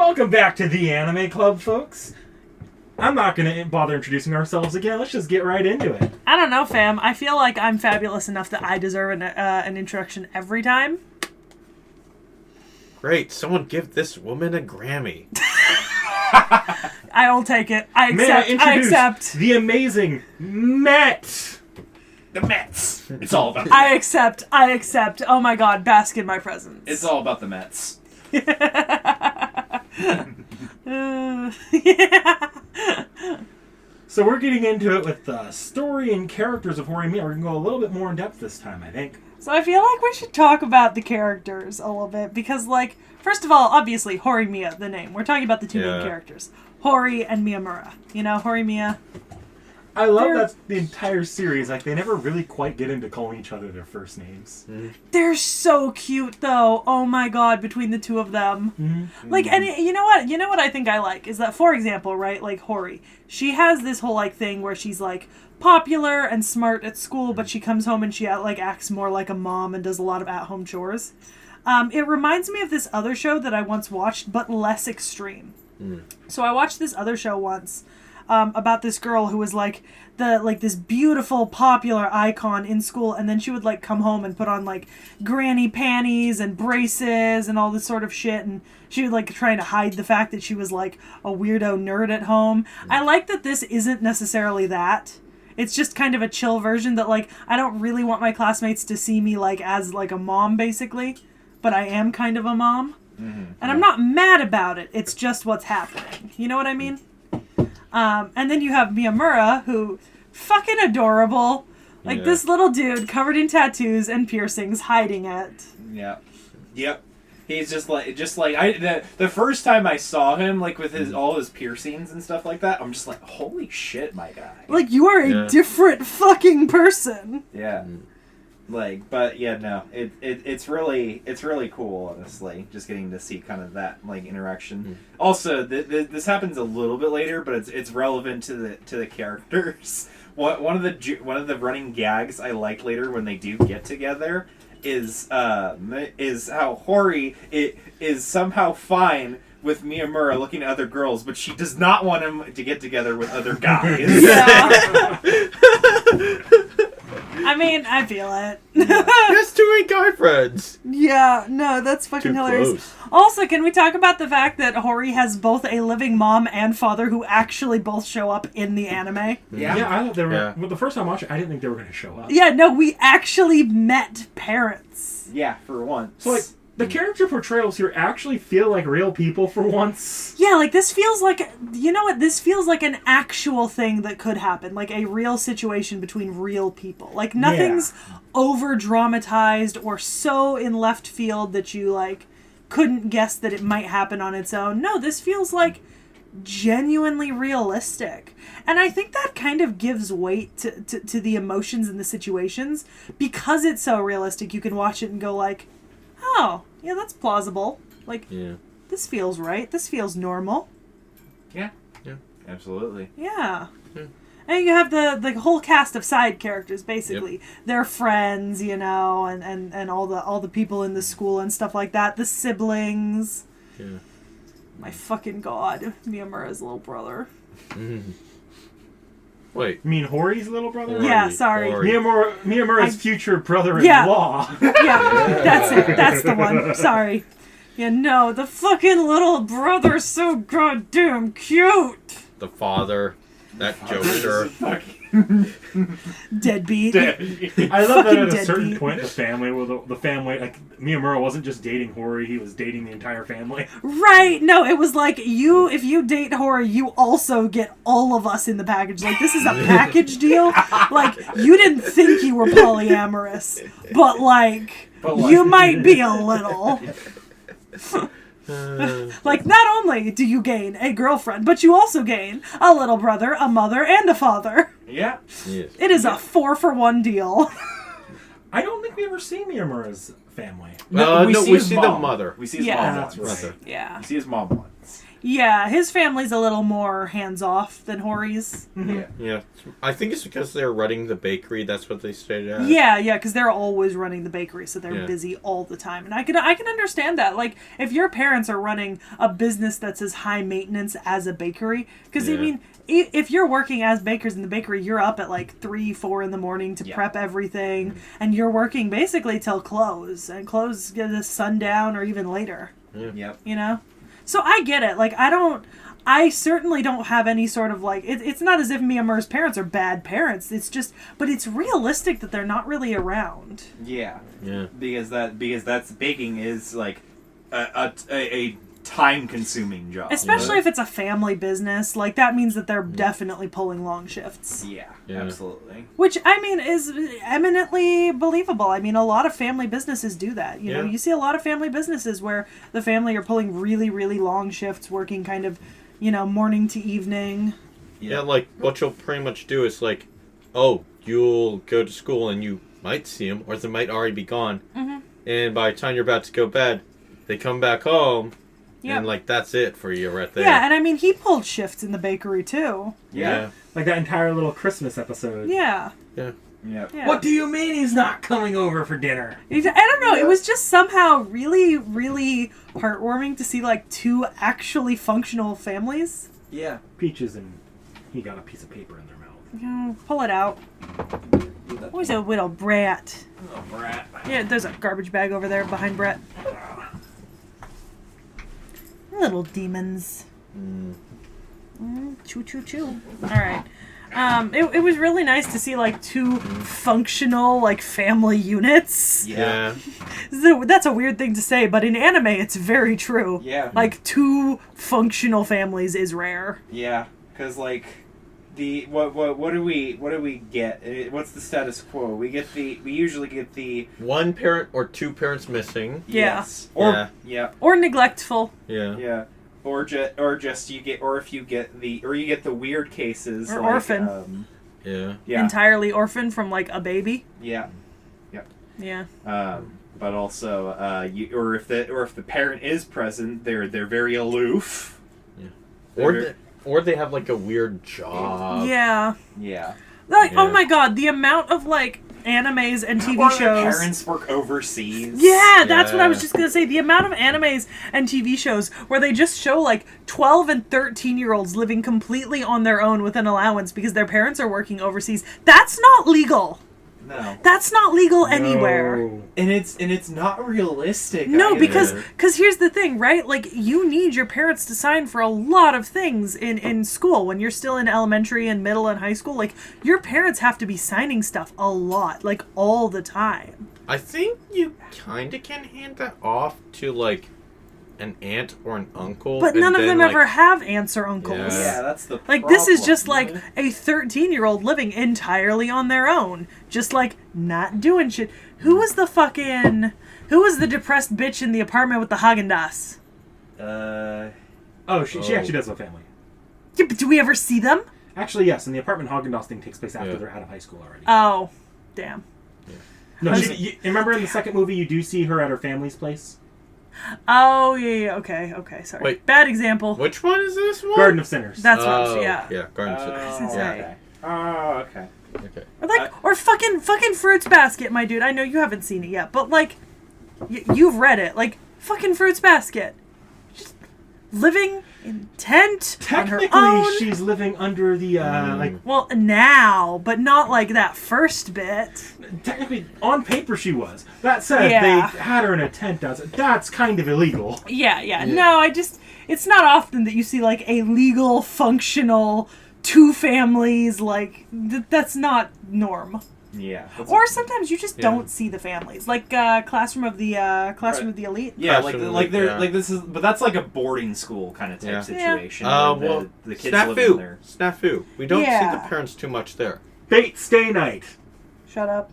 Welcome back to the Anime Club, folks. I'm not going to bother introducing ourselves again. Let's just get right into it. I don't know, fam. I feel like I'm fabulous enough that I deserve an introduction every time. Great. Someone give this woman a Grammy. I'll take it. I accept. May I introduce I accept. the amazing Met. The Mets. It's all about the I accept. I accept. Oh my god, bask in my presence. It's all about the Mets. Yeah. So we're getting into it with the story and characters of Horimiya. We're going to go a little bit more in depth this time, I think. So I feel like we should talk about the characters a little bit because, like, first of all, obviously, Horimiya, the name. We're talking about the two main characters. Hori and Miyamura. You know, Horimiya. I love that the entire series, like, they never really quite get into calling each other their first names. Mm-hmm. They're so cute, though. Oh my god, between the two of them. Mm-hmm. Like, and you know what? You know what I think I like? Is that, for example, right, like, Hori. She has this whole, like, thing where she's, like, popular and smart at school, but she comes home and she, like, acts more like a mom and does a lot of at-home chores. It reminds me of this other show that I once watched, but less extreme. So I watched this other show once, about this girl who was like this beautiful popular icon in school, and then she would like come home and put on like granny panties and braces and all this sort of shit, and she would like trying to hide the fact that she was like a weirdo nerd at home. I like that this isn't necessarily that. It's just kind of a chill version that like I don't really want my classmates to see me like as like a mom basically, but I am kind of a mom. And I'm not mad about it. It's just what's happening. You know what I mean? And then you have Miyamura, who, fucking adorable. Like, this little dude covered in tattoos and piercings, hiding it. Yeah. Yep. He's just like the first time I saw him, like, with his all his piercings and stuff like that, I'm just like, holy shit, my guy. Like, you are a different fucking person. Yeah. Like, but yeah, no, it's really cool, honestly, just getting to see kind of that like interaction. Also, this happens a little bit later, but it's relevant to the characters. One of the running gags I like later when they do get together is how Hori is somehow fine with Miyamura looking at other girls, but she does not want him to get together with other guys. Yeah. I mean, I feel it. That's too many guy friends. Yeah, no, that's fucking hilarious. Close. Also, can we talk about the fact that Hori has both a living mom and father who actually both show up in the anime? Yeah, I thought they were... Well, the first time I watched it, I didn't think they were going to show up. Yeah, no, we actually met parents. Yeah, for once. So, like, the character portrayals here actually feel like real people for once. Yeah, like, this feels like... You know what? This feels like an actual thing that could happen. Like, a real situation between real people. Like, nothing's over-dramatized or so in left field that you, like, couldn't guess that it might happen on its own. No, this feels, like, genuinely realistic. And I think that kind of gives weight to the emotions and the situations. Because it's so realistic, you can watch it and go, like... Oh, yeah, that's plausible. Like, this feels right. This feels normal. Yeah, absolutely. Yeah. And you have the whole cast of side characters, basically. Yep. They're friends, you know, and all the people in the school and stuff like that. The siblings. Yeah. My fucking god. Miyamura's little brother. Wait. You mean Hori's little brother? Yeah, sorry. Miyamura's future brother-in-law. Yeah, that's it. That's the one. Sorry. Yeah, no, the fucking little brother's so goddamn cute. The father, that jokester. Deadbeat. I love that at a certain point, the family, like, Miyamura wasn't just dating Hori, he was dating the entire family. Right, no, it was like, if you date Hori, you also get all of us in the package. Like, this is a package deal. Like, you didn't think you were polyamorous, but like you might be a little. Like, not only do you gain a girlfriend, but you also gain a little brother, a mother, and a father. Yeah. Yes. It is a 4-for-1 deal. I don't think we ever see Miyamura's family. We see the mom. mother. We see his mom once. That's right. Yeah. We see his mom once. Yeah, his family's a little more hands-off than Hori's. Yeah. Yeah. I think it's because they're running the bakery. That's what they stated as. Yeah, because they're always running the bakery, so they're Yeah. busy all the time. And I can understand that. Like, if your parents are running a business that's as high maintenance as a bakery, because, I Yeah. mean, if you're working as bakers in the bakery, you're up at like 3, 4 in the morning to Yeah. prep everything, and you're working basically till close, and close get the sundown or even later, Yep. you know? So I get it. Like, I certainly don't have any sort of like, it's not as if Mia Mur's parents are bad parents. It's just, but it's realistic that they're not really around. Yeah. Yeah. Because that's baking is like a time-consuming job. Especially if it's a family business. Like, that means that they're definitely pulling long shifts. Yeah, Yeah. absolutely. Which, I mean, is eminently believable. I mean, a lot of family businesses do that. You know, Yeah. you see a lot of family businesses where the family are pulling really, really long shifts, working kind of, you know, morning to evening. Yeah, like, what you'll pretty much do is, like, you'll go to school and you might see them, or they might already be gone. Mm-hmm. And by the time you're about to go to bed, they come back home, Yep. and, like, that's it for you right there. Yeah, and I mean, he pulled shifts in the bakery, too. Yeah. Like that entire little Christmas episode. Yeah. Yeah. Yeah. What do you mean he's not coming over for dinner? I don't know. It was just somehow really, really heartwarming to see like 2 actually functional families. Yeah. Peaches and he got a piece of paper in their mouth. Pull it out. Always a little brat. Oh, brat. Yeah, there's a garbage bag over there behind Brett. Little demons. Choo choo choo. All right. It was really nice to see like 2 functional like family units. Yeah. That's a weird thing to say, but in anime it's very true. Yeah. Like 2 functional families is rare. Yeah. Because like what do we get? What's the status quo? We usually get the One parent or 2 parents missing. Yeah. yes. Or Yeah. Or neglectful. Yeah. yeah. Or just you get the weird cases Or like, orphan. Yeah. Yeah. Entirely orphaned from like a baby. Yeah. Yeah. But also or if the parent is present, they're very aloof. Yeah. Or they have like a weird job. Yeah. Yeah. Like, Yeah. oh my god, the amount of like animes and TV Or shows. their parents work overseas. Yeah, that's what I was Yeah. just gonna say. The amount of animes and TV shows where they just show like 12 and 13-year-olds living completely on their own with an allowance because their parents are working overseas. That's not legal. No. That's not legal anywhere. No. And it's not realistic. No, either. because here's the thing, right? Like, you need your parents to sign for a lot of things in school. When you're still in elementary and middle and high school, like, your parents have to be signing stuff a lot, like, all the time. I think you kind of can hand that off to, like, an aunt or an uncle. But and none of then, them like, ever have aunts or uncles. Yeah. yeah, that's the Like, this is problem, just like man. a 13-year-old living entirely on their own. Just like, not doing shit. Who was the depressed bitch in the apartment with the Haagen-Dazs? Oh, she actually does have a family. Yeah, but do we ever see them? Actually, yes, and the apartment Haagen-Dazs thing takes place after Yeah. they're out of high school already. Oh, damn. No, you remember in the second movie you do see her at her family's place? Oh, yeah, okay, sorry. Wait. Bad example. Which one is this one? Garden of Sinners. That's what Oh, yeah. Yeah, Garden of Sinners. Yeah. Okay. Oh, okay. Okay. Or like, or fucking Fruits Basket, my dude. I know you haven't seen it yet, but like, you've read it. Like, fucking Fruits Basket. Just living in tent on her Technically, own. she's living under the like. Well, now, but not like that first bit. Technically, on paper she was. That said, Yeah. they had her in a tent. That's kind of illegal. Yeah. No, it's not often that you see like a legal, functional 2 families. Like, that's not norm. Yeah. Or sometimes you just don't see the families, like Classroom of the Elite. Yeah, but that's like a boarding school kind of type Yeah. situation. Well, where the kids live in there. Snafu. We don't see Yeah. the parents too much there. Fate Stay Night. Shut up.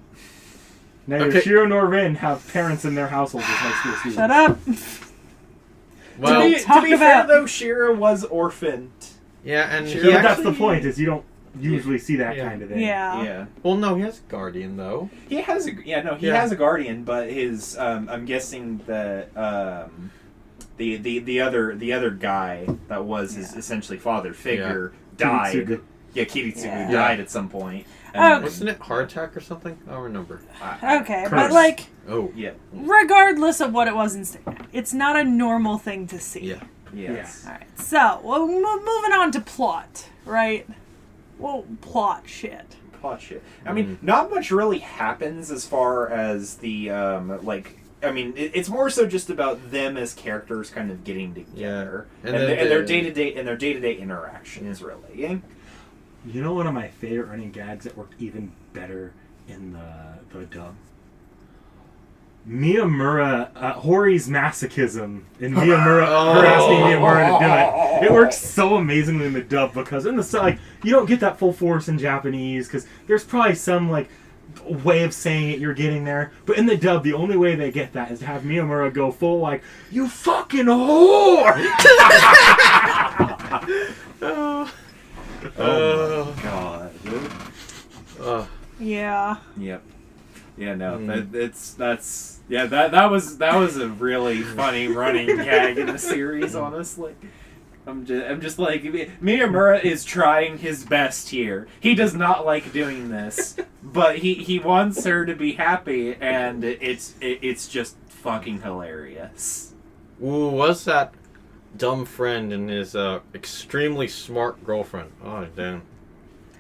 Neither Okay. Shiro nor Rin have parents in their households as high school students. Shut up. Well, Don't talk to be about- fair, though, Shira was orphaned. yeah, and Sure, he But that's actually, the point, is you don't usually see that Yeah. kind of thing. Yeah. Yeah. Well, no, he has a guardian though. He has a Yeah. has a guardian, but his I'm guessing that the other guy that was his essentially father figure died. Kiritsugu. Yeah, Kiritsugu Yeah. died at some point. Oh. Wasn't it heart attack or something? I don't remember. Okay, Curse. but like, Oh. Yeah. regardless of what it was in Stan, it's not a normal thing to see. Yeah. Yes. All right, so well, moving on to plot, right? Well, plot shit. Plot shit. I mean, not much really happens as far as the it's more so just about them as characters kind of getting together And and, then their day-to-day interactions, really. You know, one of my favorite running gags that worked even better in the dub? Miyamura, Hori's masochism, and Miyamura, her asking Miyamura to do it. It works so amazingly in the dub because in the like you don't get that full force in Japanese because there's probably some like way of saying it you're getting there, but in the dub the only way they get that is to have Miyamura go full like, "You fucking whore!" Oh god. Yeah. Yep. Yeah, no, that was a really funny running gag in the series. Honestly, I'm just like, Miyamura is trying his best here. He does not like doing this, but he wants her to be happy, and it's just fucking hilarious. Ooh, what's that dumb friend and his extremely smart girlfriend? Oh, damn.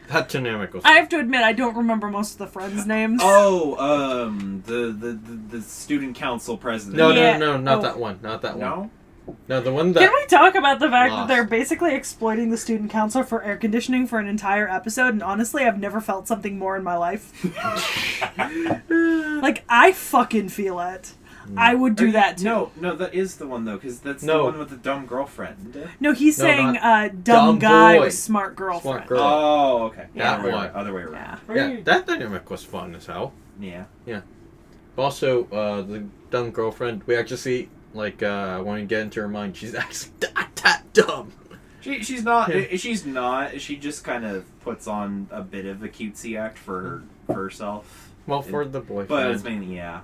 That dynamic was... I have to admit, I don't remember most of the friends' names. Oh, the student council president. No, Yeah. not Oh. that one. Not that one. No? No, the one that... Can we talk about the fact that Lost. they're basically exploiting the student council for air conditioning for an entire episode? And honestly, I've never felt something more in my life. Like, I fucking feel it. I would do that too. No, that is the one though, because that's the No. one with the dumb girlfriend. No, he's No, saying not- dumb dumb guy boy. with smart girlfriend. Smart girl. Oh, okay. That other way, one. other way around. Yeah. Yeah, that dynamic was fun as hell. Yeah. Also, the dumb girlfriend, we actually see, like, when you get into her mind, she's actually that dumb. She's not. Yeah. She's not. She just kind of puts on a bit of a cutesy act for herself. Well, for the boyfriend. But it's mainly Yeah.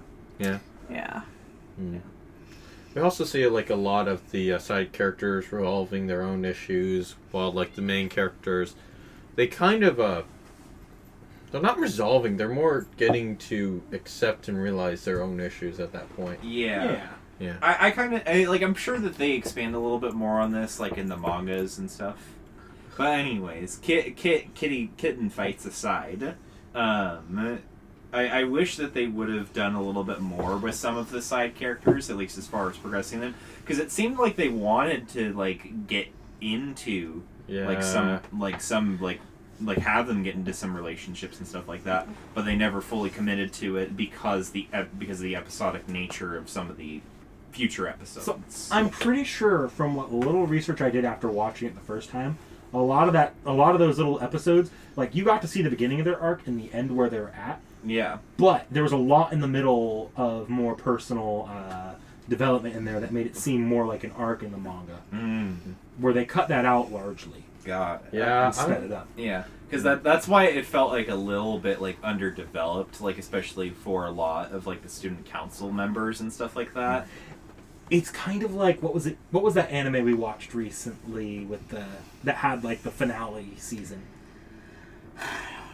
Mm. We also see like a lot of the side characters resolving their own issues, while like the main characters, they kind of they're not resolving. They're more getting to accept and realize their own issues at that point. Yeah. Yeah. I kind of like. I'm sure that they expand a little bit more on this, like in the mangas and stuff. But anyways, kitten fights aside, I wish that they would have done a little bit more with some of the side characters, at least as far as progressing them, because it seemed like they wanted to like get into like some have them get into some relationships and stuff like that, but they never fully committed to it because of the episodic nature of some of the future episodes. So, I'm pretty sure from what little research I did after watching it the first time, a lot of those little episodes, like you got to see the beginning of their arc and the end where they're at. Yeah. But there was a lot in the middle of more personal development in there that made it seem more like an arc in the manga, where they cut that out largely. Got it. Yeah. And sped it up. Yeah, because that's why it felt like a little bit like underdeveloped, like especially for a lot of like the student council members and stuff like that. It's kind of like what was that anime we watched recently with that had like the finale season?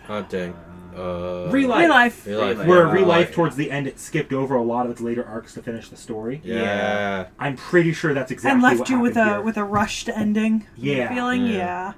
God dang. Real Life. Where yeah. Real Life towards the end it skipped over a lot of its later arcs to finish the story. Yeah. I'm pretty sure that's exactly And left what you with happened here. a rushed ending. Yeah. Feeling. Yeah. Yeah.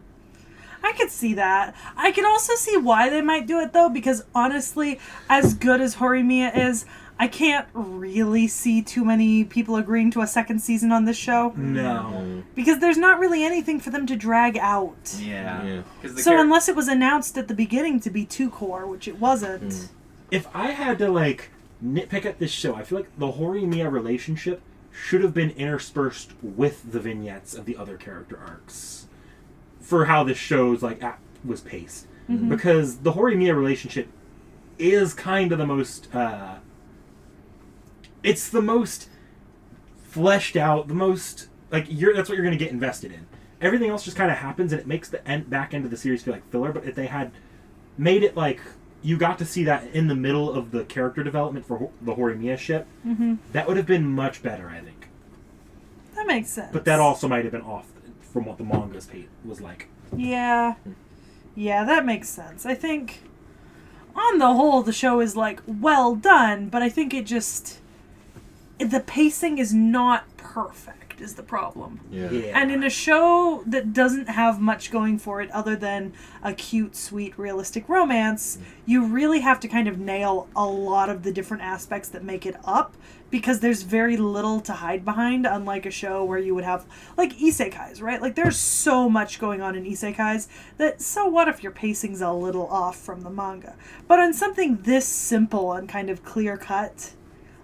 I could see that. I could also see why they might do it though, because honestly, as good as Horimiya is, I can't really see too many people agreeing to a second season on this show. No. Because there's not really anything for them to drag out. Yeah. So unless it was announced at the beginning to be 2 core, which it wasn't. If I had to like nitpick at this show, I feel like the Horimiya relationship should have been interspersed with the vignettes of the other character arcs for how this show's like was paced. Because the Horimiya relationship is kind of the most it's the most fleshed out, the most like that's what you're going to get invested in. Everything else just kind of happens and it makes the back end of the series feel like filler, but if they had made it like you got to see that in the middle of the character development for the Horimiya ship, that would have been much better, I think. That makes sense. But that also might have been off from what the manga's was like. Yeah. Yeah, that makes sense. I think, on the whole, the show is, like, well done, but I think it just... The pacing is not perfect, is the problem. Yeah. And in a show that doesn't have much going for it other than a cute, sweet, realistic romance, you really have to kind of nail a lot of the different aspects that make it up, because there's very little to hide behind, unlike a show where you would have, like, isekais, right? Like, there's so much going on in isekais that, so what if your pacing's a little off from the manga? But on something this simple and kind of clear-cut,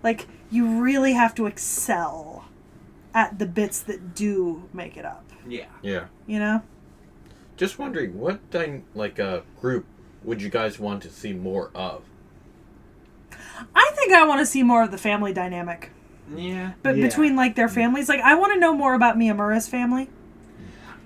like, you really have to excel at the bits that do make it up. Yeah. Yeah. You know? Just wondering, what group would you guys want to see more of? I think I want to see more of the family dynamic. Yeah. But between, like, their families. Like, I want to know more about Miyamura's family.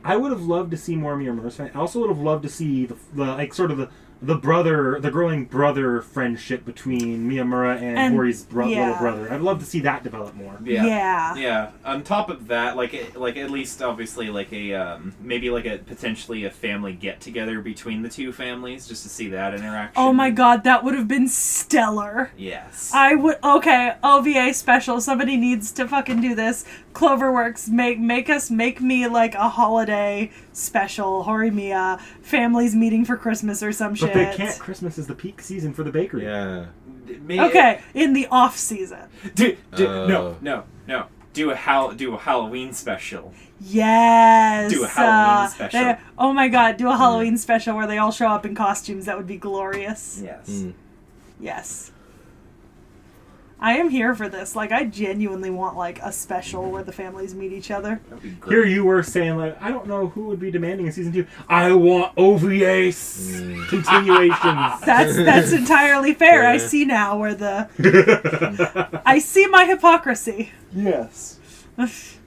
I would have loved to see more Miyamura's family. I also would have loved to see the like, sort of the growing brother friendship between Miyamura and Hori's little brother. I'd love to see that develop more. Yeah. On top of that, like at least obviously like a maybe like a potentially a family get together between the two families just to see that interaction. Oh my god, that would have been stellar. Yes. I would. Okay, OVA special. Somebody needs to fucking do this. Cloverworks, make me like a holiday special. Horimiya, families meeting for Christmas or some shit. But they can't. Christmas is the peak season for the bakery. Yeah. Okay, in the off season. No. Do a Halloween special. Yes. Do a Halloween special. Oh my god, do a Halloween special where they all show up in costumes. That would be glorious. Yes. Yes. I am here for this. Like, I genuinely want, like, a special where the families meet each other. That'd be great. Here you were saying, like, I don't know who would be demanding a season 2. I want OVAs continuations. That's entirely fair. Yeah. I see now where I see my hypocrisy. Yes.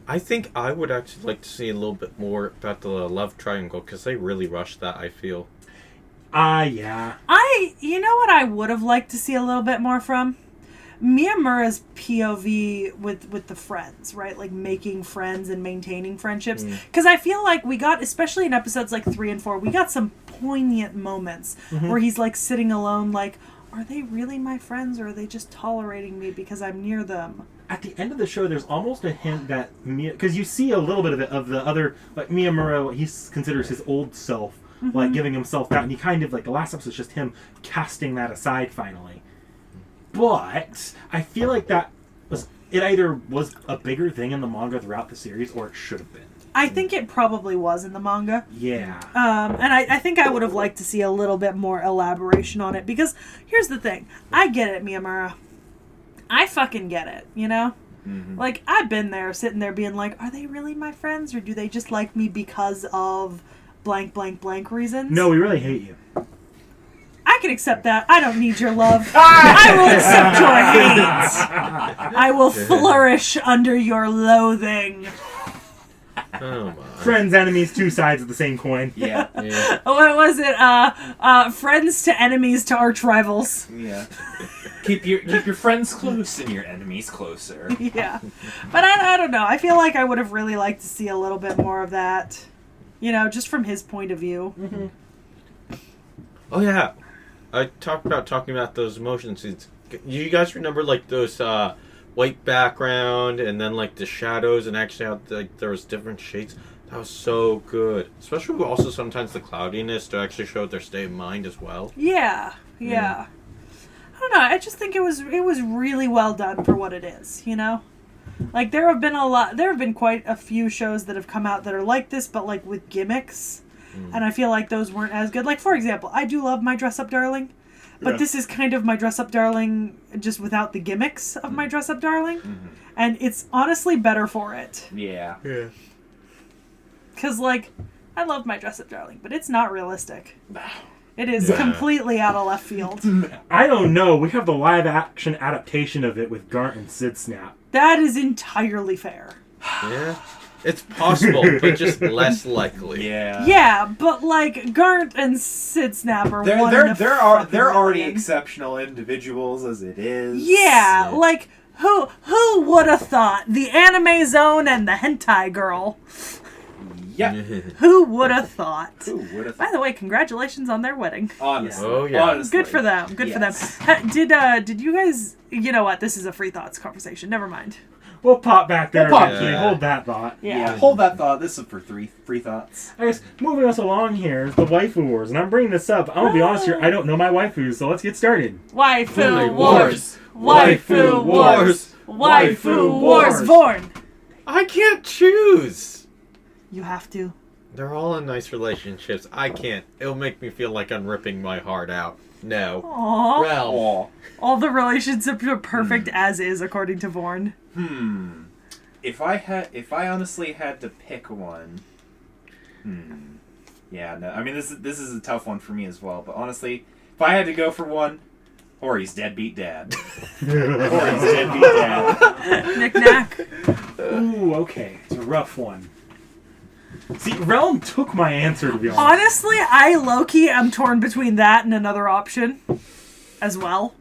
I think I would actually like to see a little bit more about the love triangle, because they really rushed that, I feel. Yeah. You know what I would have liked to see a little bit more from? Miyamura's POV with the friends, right? Like, making friends and maintaining friendships. Because I feel like we got, especially in episodes like 3 and 4, we got some poignant moments where he's, like, sitting alone, like, are they really my friends, or are they just tolerating me because I'm near them? At the end of the show, there's almost a hint that because you see a little bit of it of the other, like, Miyamura, what he considers his old self, like, giving himself that, and he kind of, like, the last episode is just him casting that aside finally. But I feel like it either was a bigger thing in the manga throughout the series, or it should have been. I think it probably was in the manga. Yeah. And I think I would have liked to see a little bit more elaboration on it, because here's the thing. I get it, Miyamura. I fucking get it, you know? Like, I've been there, sitting there being like, are they really my friends, or do they just like me because of blank, blank, blank reasons? No, we really hate you. I can accept that. I don't need your love. I will accept your hate. I will flourish under your loathing. Oh my. Friends, enemies, two sides of the same coin. Yeah. What was it? Friends to enemies to arch rivals. Yeah. Keep your friends close and your enemies closer. Yeah. But I don't know. I feel like I would have really liked to see a little bit more of that. You know, just from his point of view. Oh yeah. I talking about those motion scenes. You guys remember, like, those white background and then, like, the shadows, and actually how, like, there was different shades? That was so good. Especially also sometimes the cloudiness to actually show their state of mind as well. Yeah. I don't know. I just think it was really well done for what it is, you know? Like, there have been quite a few shows that have come out that are like this, but, like, with gimmicks. And I feel like those weren't as good. Like, for example, I do love My Dress Up Darling, but this is kind of My Dress Up Darling just without the gimmicks of My Dress Up Darling. And it's honestly better for it. Yeah. Because, like, I love My Dress Up Darling, but it's not realistic. No. It is completely out of left field. I don't know. We have the live-action adaptation of it with Garnt and Sid Snap. That is entirely fair. Yeah. It's possible, but just less likely. Yeah. Yeah, but, like, Garnt and Sid Snap are They're already exceptional individuals as it is. Yeah, like, Who would have thought? The anime zone and the hentai girl. Yeah. Who would have thought? Who would have? By the way, congratulations on their wedding. Honestly. Oh, yeah. Honestly. Good for them. Good Yes. for them. Did you guys? You know what? This is a free thoughts conversation. Never mind. We'll pop back there We'll pop eventually. there. Hold that thought. Yeah. Hold that thought. This is for free thoughts. I guess moving us along here is the waifu wars, and I'm bringing this up. I'm gonna be honest here. I don't know my waifus, so let's get started. Waifu Wars. wars. Waifu wars. Waifu wars. Vorn. I can't choose. You have to. They're all in nice relationships. I can't. It'll make me feel like I'm ripping my heart out. No. Aww. Well, Aw. All the relationships are perfect as is, according to Vorn. If I honestly had to pick one, yeah, no. I mean, this is a tough one for me as well. But honestly, if I had to go for one, Hori's deadbeat dad. Hori's deadbeat dad. Knick-knack. Ooh, okay. It's a rough one. See, Realm took my answer, to be honest. Honestly, I low-key am torn between that and another option as well.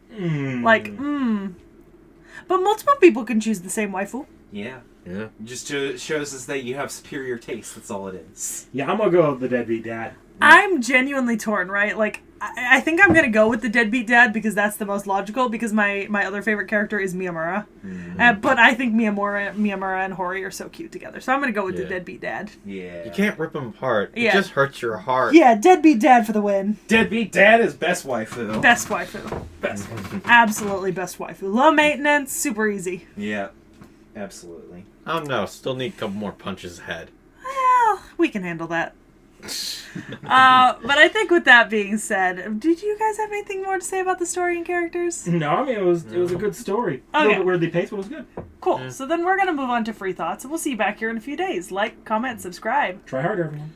But multiple people can choose the same waifu. Yeah. yeah. Just shows us that you have superior taste. That's all it is. Yeah, I'm gonna go with the deadbeat dad. I'm genuinely torn, right? Like, I think I'm gonna go with the deadbeat dad because that's the most logical. Because my other favorite character is Miyamura, but I think Miyamura and Hori are so cute together. So I'm gonna go with the deadbeat dad. Yeah. You can't rip them apart. It Yeah. just hurts your heart. Yeah, deadbeat dad for the win. Deadbeat dad is best waifu. Best waifu. Best waifu. Absolutely best waifu. Low maintenance, super easy. Yeah. Absolutely. I don't know. Still need a couple more punches ahead. Well, we can handle that. But I think with that being said, did you guys have anything more to say about the story and characters? No, I mean, it was a good story. A little bit weirdly paced, but it was good. Cool. So then we're going to move on to free thoughts, and we'll see you back here in a few days. Like, comment, subscribe. Try harder, everyone.